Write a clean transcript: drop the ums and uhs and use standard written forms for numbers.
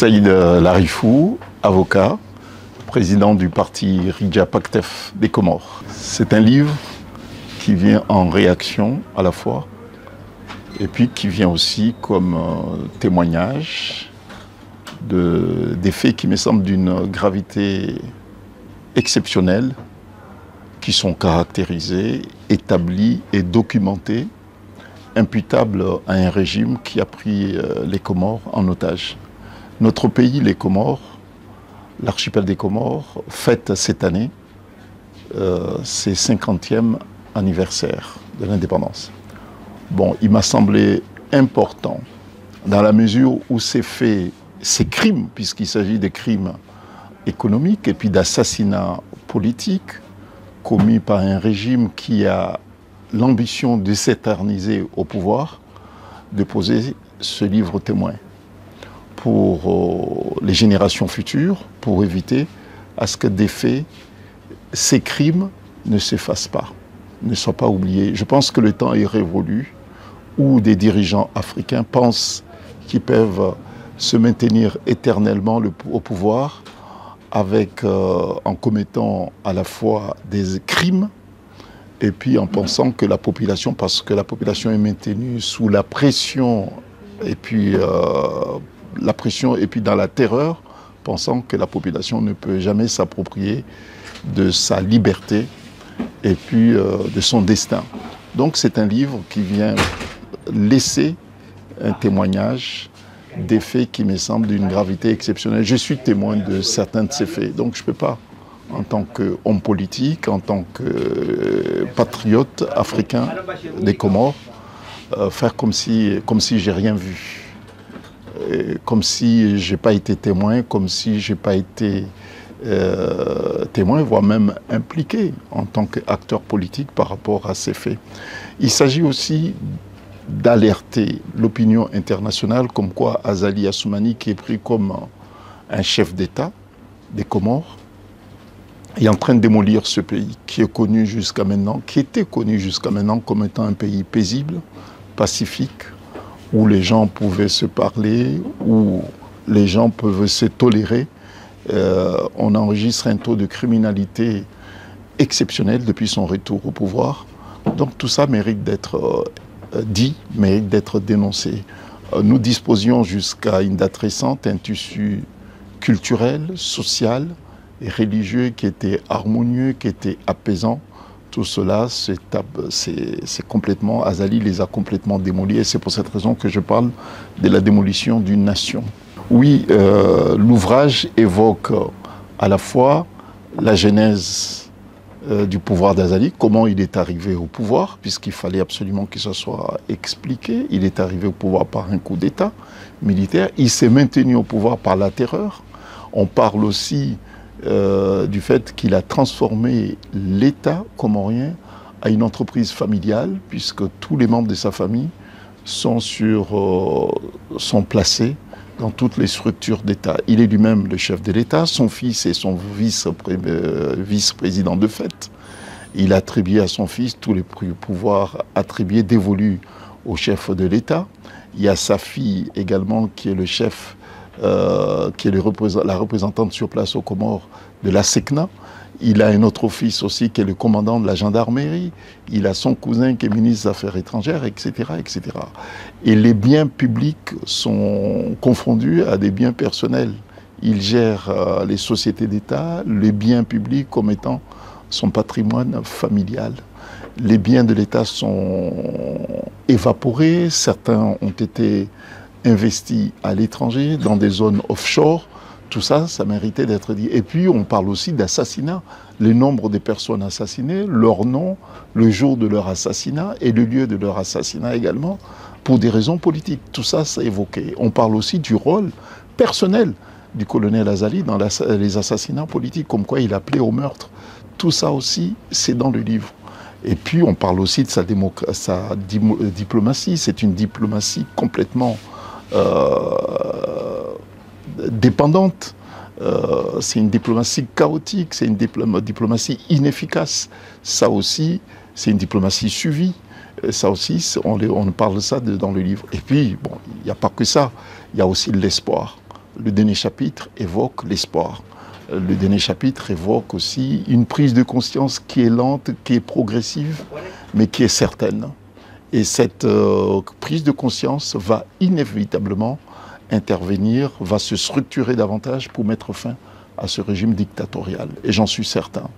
Saïd Larifou, avocat, président du parti Ridja Paktef des Comores. C'est un livre qui vient en réaction à la fois et puis qui vient aussi comme témoignage des faits qui me semblent d'une gravité exceptionnelle, qui sont caractérisés, établis et documentés, imputables à un régime qui a pris les Comores en otage. Notre pays, les Comores, l'archipel des Comores, fête cette année ses 50e anniversaire de l'indépendance. Bon, il m'a semblé important, dans la mesure où ces faits, ces crimes, puisqu'il s'agit de crimes économiques et puis d'assassinats politiques commis par un régime qui a l'ambition de s'éterniser au pouvoir, de poser ce livre témoin pour les générations futures, pour éviter à ce que des faits, ces crimes ne s'effacent pas, ne soient pas oubliés. Je pense que le temps est révolu où des dirigeants africains pensent qu'ils peuvent se maintenir éternellement au pouvoir avec, en commettant à la fois des crimes et puis en pensant que la population, parce que la population est maintenue sous la pression et puis dans la terreur, pensant que la population ne peut jamais s'approprier de sa liberté et puis de son destin. Donc c'est un livre qui vient laisser un témoignage des faits qui me semblent d'une gravité exceptionnelle. Je suis témoin de certains de ces faits, donc je ne peux pas, en tant qu'homme politique, en tant que patriote africain des Comores, faire comme si j'ai rien vu, comme si j'ai pas été témoin, comme si j'ai pas été témoin, voire même impliqué en tant qu'acteur politique par rapport à ces faits. Il s'agit aussi d'alerter l'opinion internationale comme quoi Azali Assoumani, qui est pris comme un chef d'État des Comores, est en train de démolir ce pays qui est connu jusqu'à maintenant, qui était connu jusqu'à maintenant comme étant un pays paisible, pacifique, où les gens pouvaient se parler, où les gens peuvent se tolérer. On enregistre un taux de criminalité exceptionnel depuis son retour au pouvoir. Donc tout ça mérite d'être dit, mérite d'être dénoncé. Nous disposions jusqu'à une date récente un tissu culturel, social et religieux qui était harmonieux, qui était apaisant. Tout cela, c'est complètement, Azali les a complètement démolis et c'est pour cette raison que je parle de la démolition d'une nation. Oui, l'ouvrage évoque à la fois la genèse du pouvoir d'Azali, comment il est arrivé au pouvoir, puisqu'il fallait absolument que ce soit expliqué. Il est arrivé au pouvoir par un coup d'État militaire, il s'est maintenu au pouvoir par la terreur. On parle aussi du fait qu'il a transformé l'État comorien à une entreprise familiale, puisque tous les membres de sa famille sont placés dans toutes les structures d'État. Il est lui-même le chef de l'État, son fils est son vice-président de fait. Il a attribué à son fils tous les pouvoirs attribués, dévolus au chef de l'État. Il y a sa fille également qui est le chef, qui est la représentante sur place aux Comores de la SECNA. Il a un autre fils aussi qui est le commandant de la gendarmerie. Il a son cousin qui est ministre des Affaires étrangères, etc., etc. Et les biens publics sont confondus à des biens personnels. Il gère les sociétés d'État, les biens publics comme étant son patrimoine familial. Les biens de l'État sont évaporés, certains ont été investis à l'étranger, dans des zones offshore. Tout ça, ça méritait d'être dit. Et puis, on parle aussi d'assassinat. Le nombre de personnes assassinées, leur nom, le jour de leur assassinat et le lieu de leur assassinat également, pour des raisons politiques. Tout ça, c'est évoqué. On parle aussi du rôle personnel du colonel Azali dans les assassinats politiques, comme quoi il appelait au meurtre. Tout ça aussi, c'est dans le livre. Et puis, on parle aussi de sa diplomatie. C'est une diplomatie complètement dépendante, c'est une diplomatie chaotique, c'est une diplomatie inefficace. Ça aussi, c'est une diplomatie suivie. Ça aussi, on parle de ça dans le livre. Et puis, bon, il n'y a pas que ça, il y a aussi l'espoir. le dernier chapitre évoque l'espoir. Le dernier chapitre évoque aussi une prise de conscience qui est lente, qui est progressive, mais qui est certaine. Et cette prise de conscience va inévitablement intervenir, va se structurer davantage pour mettre fin à ce régime dictatorial. Et j'en suis certain.